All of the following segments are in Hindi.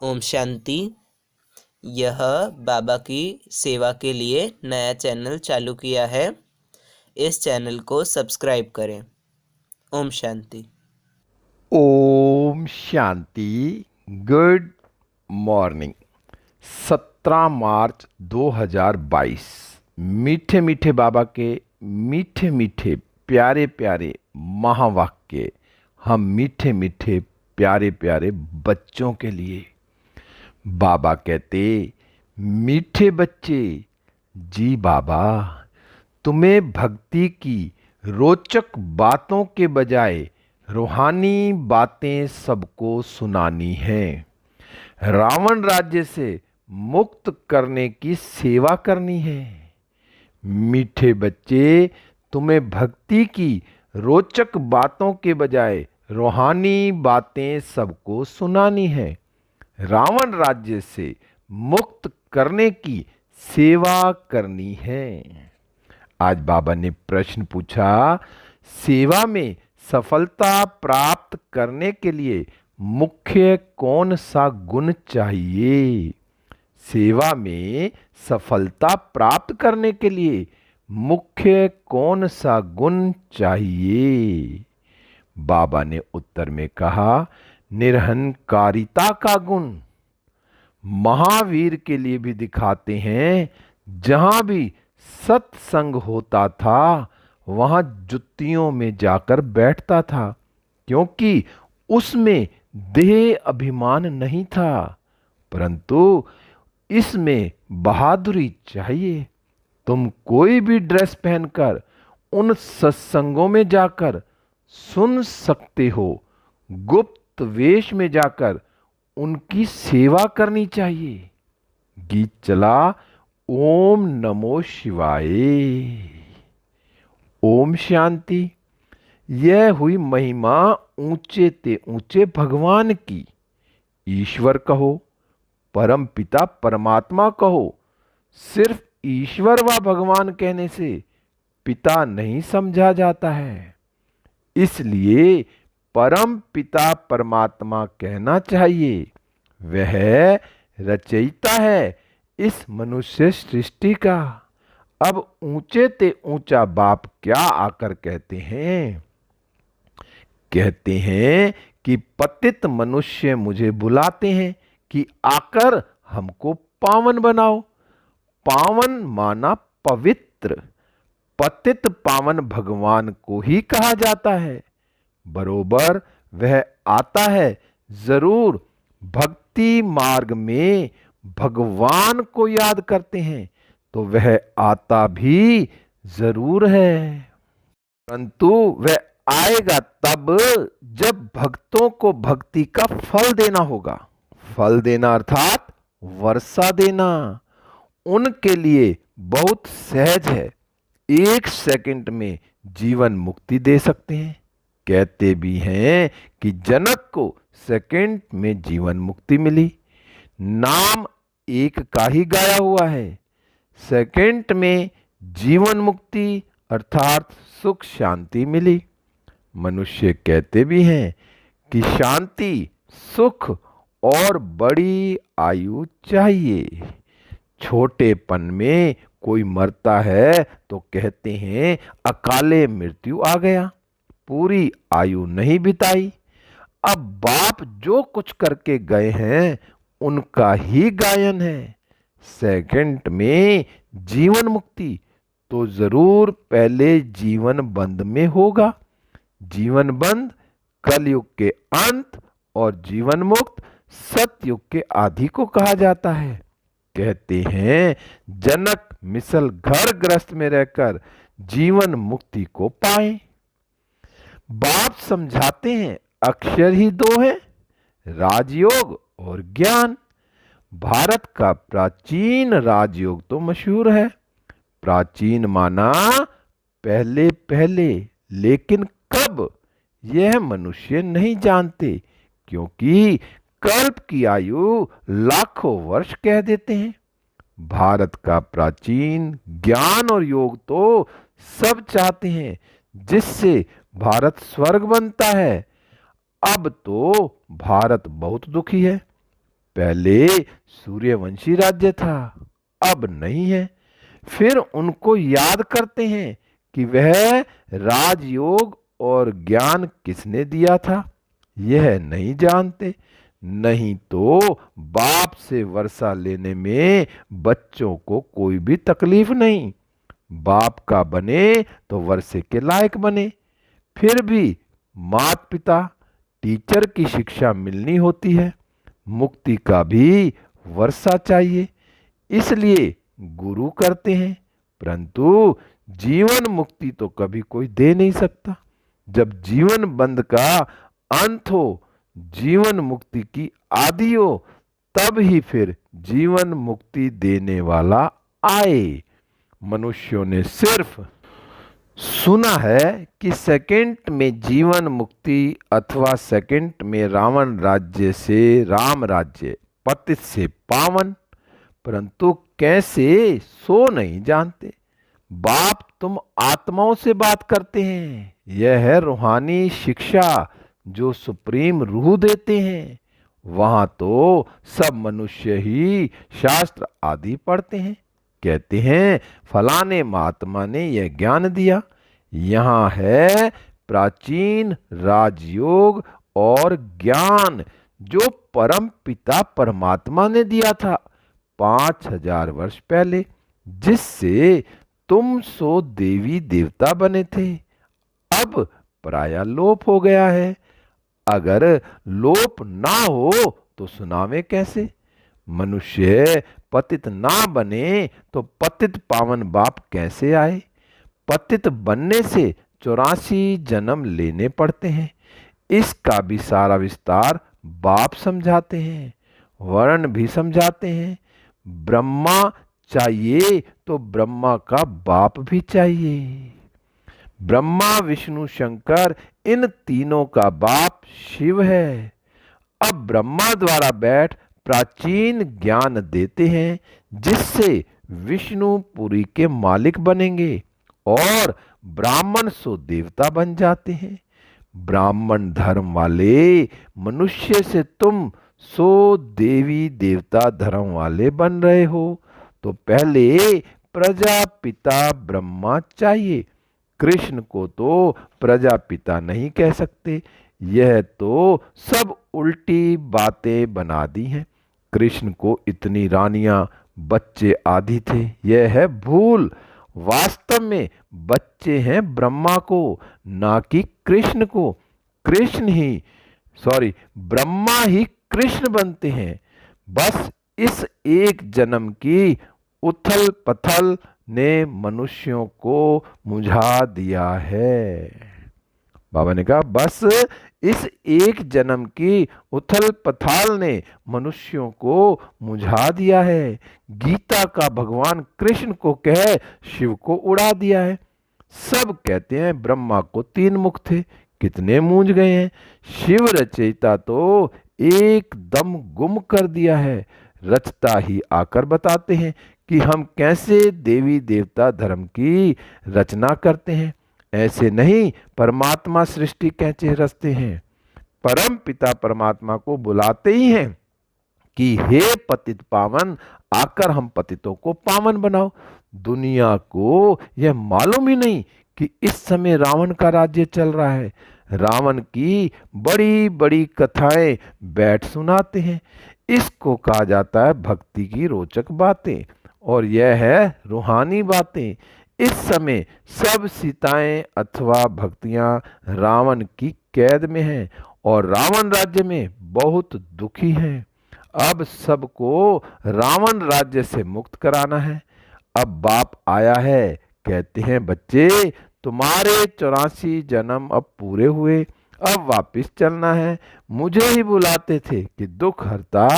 ओम शांति। यह बाबा की सेवा के लिए नया चैनल चालू किया है। इस चैनल को सब्सक्राइब करें। ओम शांति। ओम शांति। Good morning. 17 मार्च 2022। मीठे मीठे बाबा के मीठे मीठे प्यारे प्यारे महावाक्य हम मीठे मीठे प्यारे प्यारे बच्चों के लिए। बाबा कहते, मीठे बच्चे जी बाबा, तुम्हें भक्ति की रोचक बातों के बजाय रूहानी बातें सबको सुनानी हैं। रावण राज्य से मुक्त करने की सेवा करनी है। मीठे बच्चे, तुम्हें भक्ति की रोचक बातों के बजाय रूहानी बातें सबको सुनानी है। रावण राज्य से मुक्त करने की सेवा करनी है। आज बाबा ने प्रश्न पूछा, सेवा में सफलता प्राप्त करने के लिए मुख्य कौन सा गुण चाहिए? सेवा में सफलता प्राप्त करने के लिए मुख्य कौन सा गुण चाहिए? बाबा ने उत्तर में कहा, निरहंकारिता का गुण। महावीर के लिए भी दिखाते हैं, जहां भी सत्संग होता था वहां जुत्तियों में जाकर बैठता था, क्योंकि उसमें देह अभिमान नहीं था, परंतु इसमें बहादुरी चाहिए। तुम कोई भी ड्रेस पहनकर उन सत्संगों में जाकर सुन सकते हो। गुप्त वेश में जाकर उनकी सेवा करनी चाहिए। गीत चला, ओम नमो शिवाय। ओम शांति। यह हुई महिमा ऊंचे ते ऊंचे भगवान की। ईश्वर कहो, परम पिता परमात्मा कहो, सिर्फ ईश्वर व भगवान कहने से पिता नहीं समझा जाता है। इसलिए परम पिता परमात्मा कहना चाहिए। वह रचयिता है इस मनुष्य सृष्टि का। अब ऊंचे ते ऊंचा बाप क्या आकर कहते हैं? कहते हैं कि पतित मनुष्य मुझे बुलाते हैं कि आकर हमको पावन बनाओ। पावन माना पवित्र। पतित पावन भगवान को ही कहा जाता है। बरोबर वह आता है जरूर। भक्ति मार्ग में भगवान को याद करते हैं तो वह आता भी जरूर है, परंतु वह आएगा तब जब भक्तों को भक्ति का फल देना होगा। फल देना अर्थात वर्षा देना उनके लिए बहुत सहज है। 1 सेकंड में जीवन मुक्ति दे सकते हैं। कहते भी हैं कि जनक को सेकंड में जीवन मुक्ति मिली। नाम एक का ही गाया हुआ है। सेकंड में जीवन मुक्ति अर्थात सुख शांति मिली। मनुष्य कहते भी हैं कि शांति, सुख और बड़ी आयु चाहिए। छोटेपन में कोई मरता है तो कहते हैं अकाले मृत्यु आ गया, पूरी आयु नहीं बिताई। अब बाप जो कुछ करके गए हैं उनका ही गायन है। सेकंड में जीवन मुक्ति तो जरूर पहले जीवन बंद में होगा। जीवन बंद कलयुग के अंत और जीवन मुक्त सतयुग के आदि को कहा जाता है। कहते हैं जनक मिसल घर ग्रस्त में रहकर जीवन मुक्ति को पाए। बाप समझाते हैं अक्षर ही 2 हैं, राजयोग और ज्ञान। भारत का प्राचीन राजयोग तो मशहूर है। प्राचीन माना पहले पहले, लेकिन कब यह मनुष्य नहीं जानते, क्योंकि कल्प की आयु लाखों वर्ष कह देते हैं। भारत का प्राचीन ज्ञान और योग तो सब चाहते हैं, जिससे भारत स्वर्ग बनता है। अब तो भारत बहुत दुखी है। पहले सूर्यवंशी राज्य था, अब नहीं है। फिर उनको याद करते हैं कि वह राजयोग और ज्ञान किसने दिया था, यह नहीं जानते। नहीं तो बाप से वर्षा लेने में बच्चों को कोई भी तकलीफ नहीं। बाप का बने तो वर्षे के लायक बने। फिर भी माता पिता टीचर की शिक्षा मिलनी होती है। मुक्ति का भी वर्षा चाहिए, इसलिए गुरु करते हैं। परंतु जीवन मुक्ति तो कभी कोई दे नहीं सकता। जब जीवन बंध का अंत हो, जीवन मुक्ति की आदि हो, तब ही फिर जीवन मुक्ति देने वाला आए। मनुष्यों ने सिर्फ सुना है कि सेकंड में जीवन मुक्ति अथवा सेकंड में रावण राज्य से राम राज्य, पतित से पावन, परंतु कैसे सो नहीं जानते। बाप तुम आत्माओं से बात करते हैं, यह है रूहानी शिक्षा जो सुप्रीम रूह देते हैं। वहां तो सब मनुष्य ही शास्त्र आदि पढ़ते हैं, कहते हैं फलाने महात्मा ने यह ज्ञान दिया। यहाँ है प्राचीन राजयोग और ज्ञान जो परम पिता परमात्मा ने दिया था 5000 वर्ष पहले, जिससे तुम सो देवी देवता बने थे। अब प्राय लोप हो गया है। अगर लोप ना हो तो सुनावे कैसे। मनुष्य पतित ना बने तो पतित पावन बाप कैसे आए। पतित बनने से 84 जन्म लेने पड़ते हैं। इसका भी सारा विस्तार बाप समझाते हैं, वर्ण भी समझाते हैं। ब्रह्मा चाहिए तो ब्रह्मा का बाप भी चाहिए। ब्रह्मा विष्णु शंकर इन तीनों का बाप शिव है। अब ब्रह्मा द्वारा बैठ प्राचीन ज्ञान देते हैं, जिससे विष्णु पुरी के मालिक बनेंगे और ब्राह्मण सो देवता बन जाते हैं। ब्राह्मण धर्म वाले मनुष्य से तुम सो देवी देवता धर्म वाले बन रहे हो, तो पहले प्रजापिता ब्रह्मा चाहिए। कृष्ण को तो प्रजापिता नहीं कह सकते, यह तो सब उल्टी बातें बना दी हैं। कृष्ण को इतनी रानियां बच्चे आदि थे, यह है भूल। वास्तव में बच्चे हैं ब्रह्मा को, ना कि कृष्ण को। ब्रह्मा ही कृष्ण बनते हैं। बस इस एक जन्म की उथल पथल ने मनुष्यों को मुझा दिया है। बाबा ने कहा बस इस एक जन्म की उथल पथाल ने मनुष्यों को मुझा दिया है। गीता का भगवान कृष्ण को कह शिव को उड़ा दिया है। सब कहते हैं ब्रह्मा को 3 मुख थे, कितने मूंझ गए हैं। शिव रचयिता तो एकदम गुम कर दिया है। रचता ही आकर बताते हैं कि हम कैसे देवी देवता धर्म की रचना करते हैं। ऐसे नहीं परमात्मा सृष्टि कैसे रचते हैं। परम पिता परमात्मा को बुलाते ही हैं कि हे पतित पावन, आकर हम पतितों को पावन बनाओ। दुनिया को यह मालूम ही नहीं कि इस समय रावण का राज्य चल रहा है। रावण की बड़ी बड़ी कथाएं बैठ सुनाते हैं। इसको कहा जाता है भक्ति की रोचक बातें, और यह है रूहानी बातें। इस समय सब सीताएं अथवा भक्तियां रावण की कैद में हैं और रावण राज्य में बहुत दुखी हैं। अब सबको रावण राज्य से मुक्त कराना है। अब बाप आया है, कहते हैं बच्चे तुम्हारे 84 जन्म अब पूरे हुए, अब वापिस चलना है। मुझे ही बुलाते थे कि दुख हरता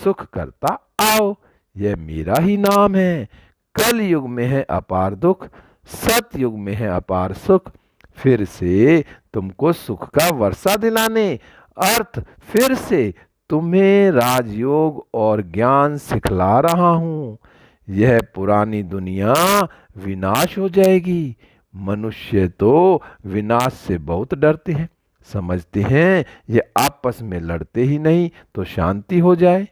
सुख करता आओ, यह मेरा ही नाम है। कल युग में है अपार दुख, सतयुग में है अपार सुख। फिर से तुमको सुख का वर्षा दिलाने अर्थ फिर से तुम्हें राजयोग और ज्ञान सिखला रहा हूं। यह पुरानी दुनिया विनाश हो जाएगी। मनुष्य तो विनाश से बहुत डरते हैं, समझते हैं ये आपस में लड़ते ही नहीं तो शांति हो जाए।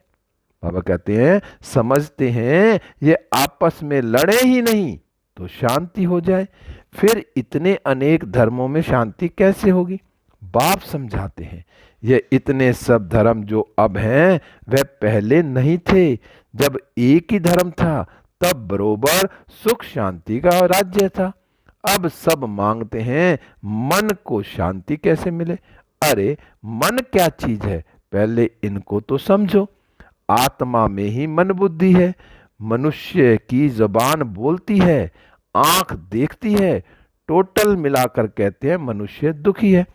बाबा कहते हैं समझते हैं ये आपस में लड़े ही नहीं तो शांति हो जाए। फिर इतने अनेक धर्मों में शांति कैसे होगी? बाप समझाते हैं ये इतने सब धर्म जो अब हैं वह पहले नहीं थे। जब एक ही धर्म था तब बरोबर सुख शांति का राज्य था। अब सब मांगते हैं मन को शांति कैसे मिले। अरे मन क्या चीज है, पहले इनको तो समझो। आत्मा में ही मन बुद्धि है। मनुष्य की जबान बोलती है, आंख देखती है, टोटल मिलाकर कहते हैं मनुष्य दुखी है।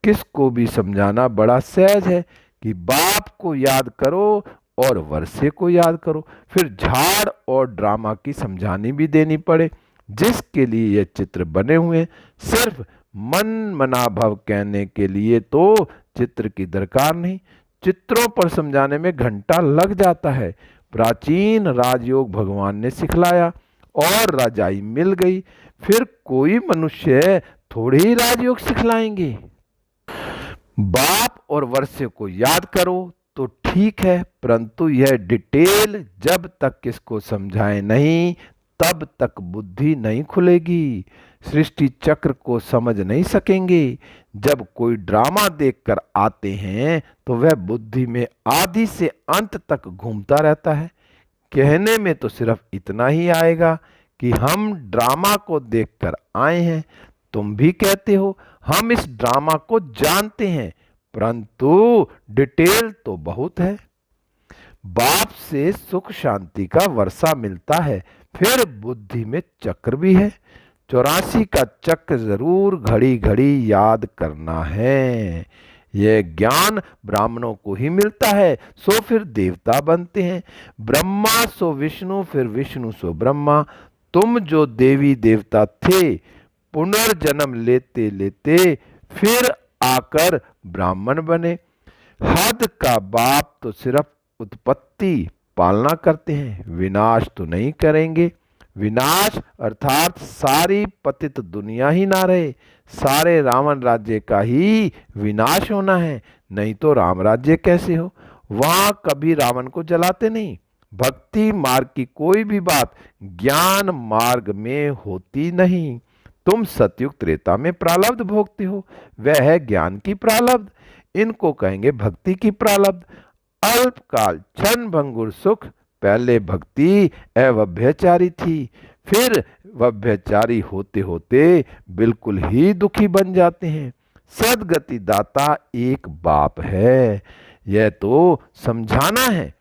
किसको भी समझाना बड़ा सहज है कि बाप को याद करो और वर्षे को याद करो। फिर झाड़ और ड्रामा की समझानी भी देनी पड़े। जिसके लिए ये चित्र बने हुए हैं, सिर्फ मन मनाभव कहने के लिए तो चित्र की दरकार नहीं। चित्रों पर समझाने में घंटा लग जाता है। प्राचीन राजयोग भगवान ने सिखलाया और राजाई मिल गई। फिर कोई मनुष्य थोड़े ही राजयोग सिखलाएंगे। बाप और वर्षे को याद करो तो ठीक है, परंतु यह डिटेल जब तक किसको समझाए नहीं तब तक बुद्धि नहीं खुलेगी। सृष्टि चक्र को समझ नहीं सकेंगे। जब कोई ड्रामा देखकर आते हैं तो वह बुद्धि में आदि से अंत तक घूमता रहता है। कहने में तो सिर्फ इतना ही आएगा कि हम ड्रामा को देखकर आए हैं। तुम भी कहते हो हम इस ड्रामा को जानते हैं, परंतु डिटेल तो बहुत है। बाप से सुख शांति का वर्षा मिलता है। फिर बुद्धि में चक्र भी है। 84 का चक्र जरूर घड़ी घड़ी याद करना है। यह ज्ञान ब्राह्मणों को ही मिलता है, सो फिर देवता बनते हैं। ब्रह्मा सो विष्णु, फिर विष्णु सो ब्रह्मा। तुम जो देवी देवता थे, पुनर्जन्म लेते लेते फिर आकर ब्राह्मण बने। हद का बाप तो सिर्फ उत्पत्ति पालना करते हैं, विनाश तो नहीं करेंगे। विनाश अर्थात सारी पतित दुनिया ही ना रहे। सारे रावण राज्य का ही विनाश होना है, नहीं तो राम राज्य कैसे हो। वहां कभी रावण को जलाते नहीं। भक्ति मार्ग की कोई भी बात ज्ञान मार्ग में होती नहीं। तुम सतयुग त्रेता में प्रारब्ध भोगते हो, वह है ज्ञान की प्रारब्ध। इनको कहेंगे भक्ति की प्रारब्ध। अल्पकाल क्षण भंगुर सुख। पहले भक्ति अव्यभिचारी थी, फिर व्यभिचारी होते होते बिल्कुल ही दुखी बन जाते हैं। सदगति दाता एक बाप है। यह तो समझाना है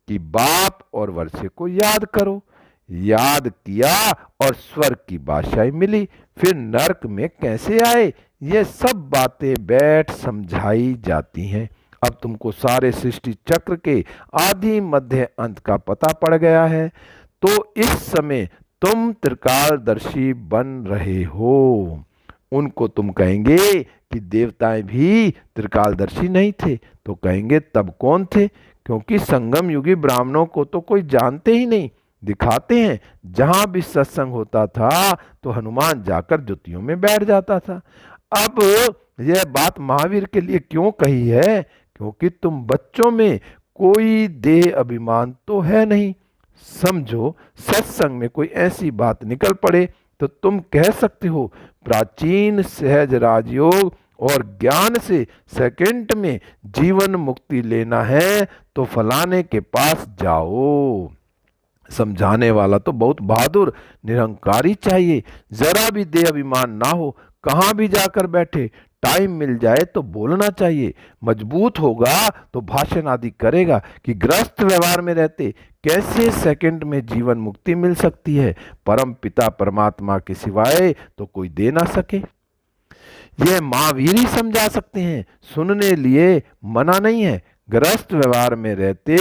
कि बाप और वर्षे को याद करो। याद किया और स्वर्ग की बादशाही मिली, फिर नरक में कैसे आए, ये सब बातें बैठ समझाई जाती हैं। अब तुमको सारे सृष्टि चक्र के आदि मध्य अंत का पता पड़ गया है, तो इस समय तुम त्रिकालदर्शी बन रहे हो। उनको तुम कहेंगे कि देवताएं भी त्रिकालदर्शी नहीं थे, तो कहेंगे तब कौन थे? क्योंकि संगम युगी ब्राह्मणों को तो कोई जानते ही नहीं। दिखाते हैं जहां भी सत्संग होता था तो हनुमान जाकर जुतियों में बैठ जाता था। अब यह बात महावीर के लिए क्यों कही है? क्योंकि तुम बच्चों में कोई देह अभिमान तो है नहीं। समझो सत्संग में कोई ऐसी बात निकल पड़े तो तुम कह सकते हो प्राचीन सहज राजयोग और ज्ञान से सेकंड में जीवन मुक्ति लेना है तो फलाने के पास जाओ। समझाने वाला तो बहुत बहादुर निरंकारी चाहिए, जरा भी देह अभिमान ना हो। कहां भी जाकर बैठे, टाइम मिल जाए तो बोलना चाहिए। मजबूत होगा तो भाषण आदि करेगा कि गृहस्थ व्यवहार में रहते कैसे सेकंड में जीवन मुक्ति मिल सकती है। परम पिता परमात्मा के सिवाय तो कोई दे ना सके। यह महावीर ही समझा सकते हैं, सुनने लिए मना नहीं है। गृहस्थ व्यवहार में रहते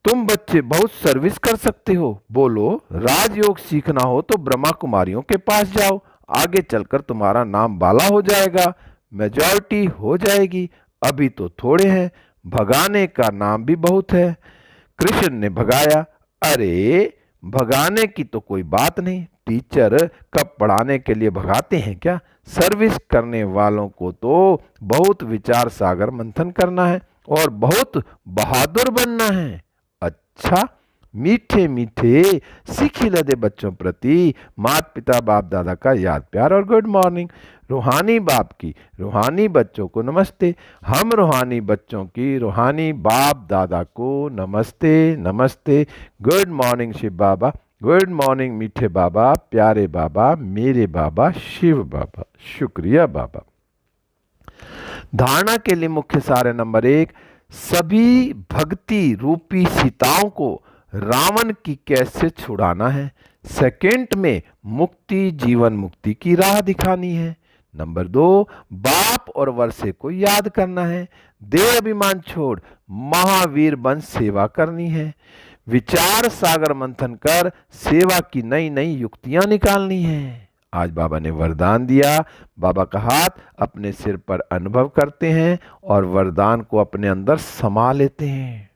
तुम बच्चे बहुत सर्विस कर सकते हो। बोलो राजयोग सीखना हो तो ब्रह्मा कुमारियों के पास जाओ, आगे चलकर तुम्हारा नाम बाला हो जाएगा, मेजॉरिटी हो जाएगी। अभी तो थोड़े हैं, भगाने का नाम भी बहुत है। कृष्ण ने भगाया। अरे भगाने की तो कोई बात नहीं, टीचर कब पढ़ाने के लिए भगाते हैं क्या? सर्विस करने वालों को तो बहुत विचार सागर मंथन करना है। और बहुत बहादुर बनना है। अच्छा, मीठे मीठे सीखी लदे बच्चों प्रति माता पिता बाप दादा का याद प्यार और गुड मॉर्निंग। रूहानी बाप की रूहानी बच्चों को नमस्ते। हम रूहानी बच्चों की रूहानी बाप दादा को नमस्ते नमस्ते। गुड मॉर्निंग शिव बाबा, गुड मॉर्निंग मीठे बाबा, प्यारे बाबा, मेरे बाबा, शिव बाबा। शुक्रिया बाबा। धारणा के लिए मुख्य सार नंबर 1, सभी भक्ति रूपी सीताओं को रावण की कैद से छुड़ाना है। सेकंड में मुक्ति जीवन मुक्ति की राह दिखानी है। नंबर 2, बाप और वर्षे को याद करना है। देह अभिमान छोड़ महावीर बन सेवा करनी है। विचार सागर मंथन कर सेवा की नई नई युक्तियां निकालनी है। आज बाबा ने वरदान दिया। बाबा का हाथ अपने सिर पर अनुभव करते हैं और वरदान को अपने अंदर समा लेते हैं।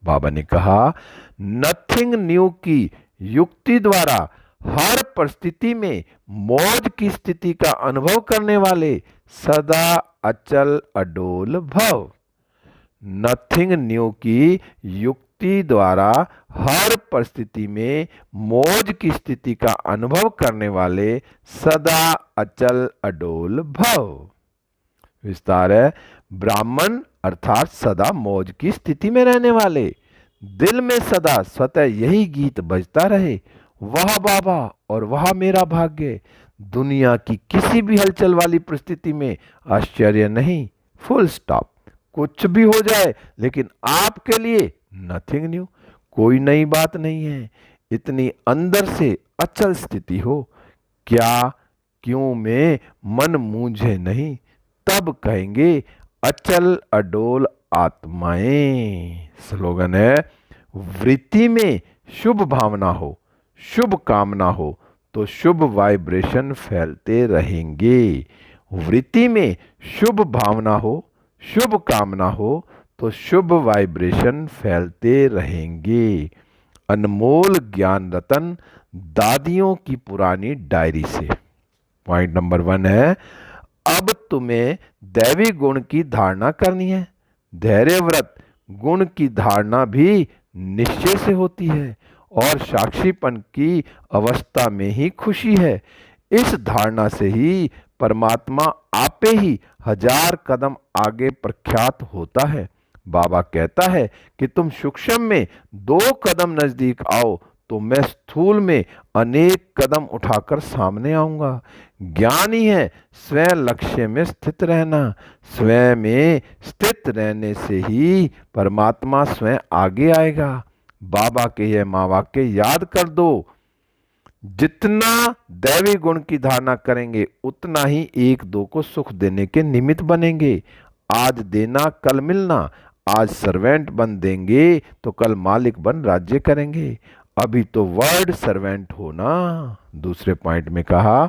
बाबा ने कहा, नथिंग न्यू की युक्ति द्वारा हर परिस्थिति में मौज की स्थिति का अनुभव करने वाले सदा अचल अडोल भव। नथिंग न्यू की युक्ति द्वारा हर परिस्थिति में मौज की स्थिति का अनुभव करने वाले सदा अचल अडोल भव। विस्तार है, ब्राह्मण अर्थात सदा मौज की स्थिति में रहने वाले, दिल में सदा स्वतः यही गीत बजता रहे, वह बाबा और वह मेरा भाग्य। दुनिया की किसी भी हलचल वाली परिस्थिति में आश्चर्य नहीं, फुल स्टॉप। कुछ भी हो जाए लेकिन आपके लिए नथिंग न्यू, कोई नई बात नहीं है। इतनी अंदर से अचल स्थिति हो, क्या क्यों में मन मूंझे नहीं, तब कहेंगे अचल अडोल आत्माएं। स्लोगन है, वृत्ति में शुभ भावना हो, शुभ कामना हो तो शुभ वाइब्रेशन फैलते रहेंगे। वृत्ति में शुभ भावना हो, शुभ कामना हो तो शुभ वाइब्रेशन फैलते रहेंगे। अनमोल ज्ञान रतन दादियों की पुरानी डायरी से। पॉइंट नंबर 1 है, अब तुम्हें दैवी गुण की धारणा करनी है। धैर्य व्रत गुण की धारणा भी निश्चय से होती है और साक्षीपन की अवस्था में ही खुशी है। इस धारणा से ही परमात्मा आपे ही 1000 कदम आगे प्रख्यात होता है। बाबा कहता है कि तुम सूक्ष्म में 2 कदम नजदीक आओ तो मैं स्थूल में अनेक कदम उठाकर सामने आऊंगा। ज्ञान ही है स्वयं लक्ष्य में स्थित रहना। स्वयं में स्थित रहने से ही परमात्मा स्वयं आगे आएगा। बाबा के यह महावाक्य याद कर दो, जितना दैवी गुण की धारणा करेंगे उतना ही एक दो को सुख देने के निमित्त बनेंगे। आज देना कल मिलना, आज सर्वेंट बन देंगे तो कल मालिक बन राज्य करेंगे। अभी तो वर्ड सर्वेंट हो ना। दूसरे पॉइंट में कहा,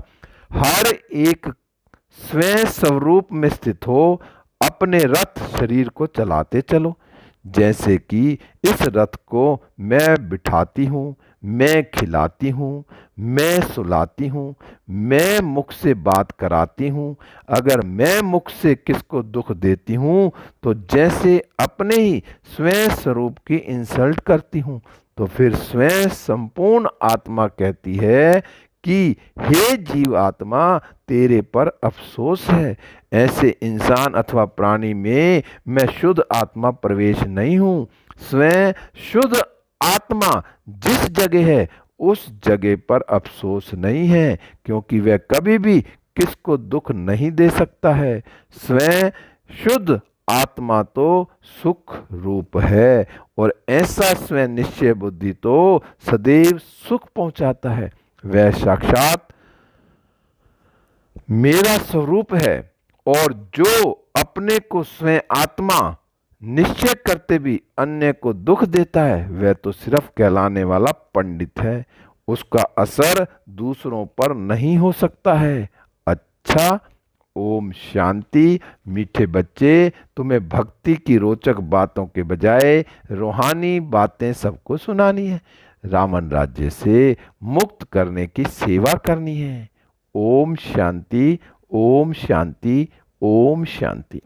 हर एक स्वयं स्वरूप में स्थित हो, अपने रथ शरीर को चलाते चलो। जैसे कि इस रथ को मैं बिठाती हूँ, मैं खिलाती हूँ, मैं सुलाती हूँ, मैं मुख से बात कराती हूँ। अगर मैं मुख से किसको दुख देती हूँ तो जैसे अपने ही स्वयं स्वरूप की इंसल्ट करती हूँ। तो फिर स्वयं संपूर्ण आत्मा कहती है कि हे जीव आत्मा, तेरे पर अफसोस है। ऐसे इंसान अथवा प्राणी में मैं शुद्ध आत्मा प्रवेश नहीं हूं। स्वयं शुद्ध आत्मा जिस जगह है उस जगह पर अफसोस नहीं है, क्योंकि वह कभी भी किसको दुख नहीं दे सकता है। स्वयं शुद्ध आत्मा तो सुख रूप है और ऐसा स्वयं निश्चय बुद्धि तो सदैव सुख पहुंचाता है। वह साक्षात मेरा स्वरूप है और जो अपने को स्वयं आत्मा निश्चय करते भी अन्य को दुख देता है वह तो सिर्फ कहलाने वाला पंडित है। उसका असर दूसरों पर नहीं हो सकता है। अच्छा, ओम शांति। मीठे बच्चे, तुम्हें भक्ति की रोचक बातों के बजाय रूहानी बातें सबको सुनानी है। रावण राज्य से मुक्त करने की सेवा करनी है। ओम शांति, ओम शांति, ओम शांति।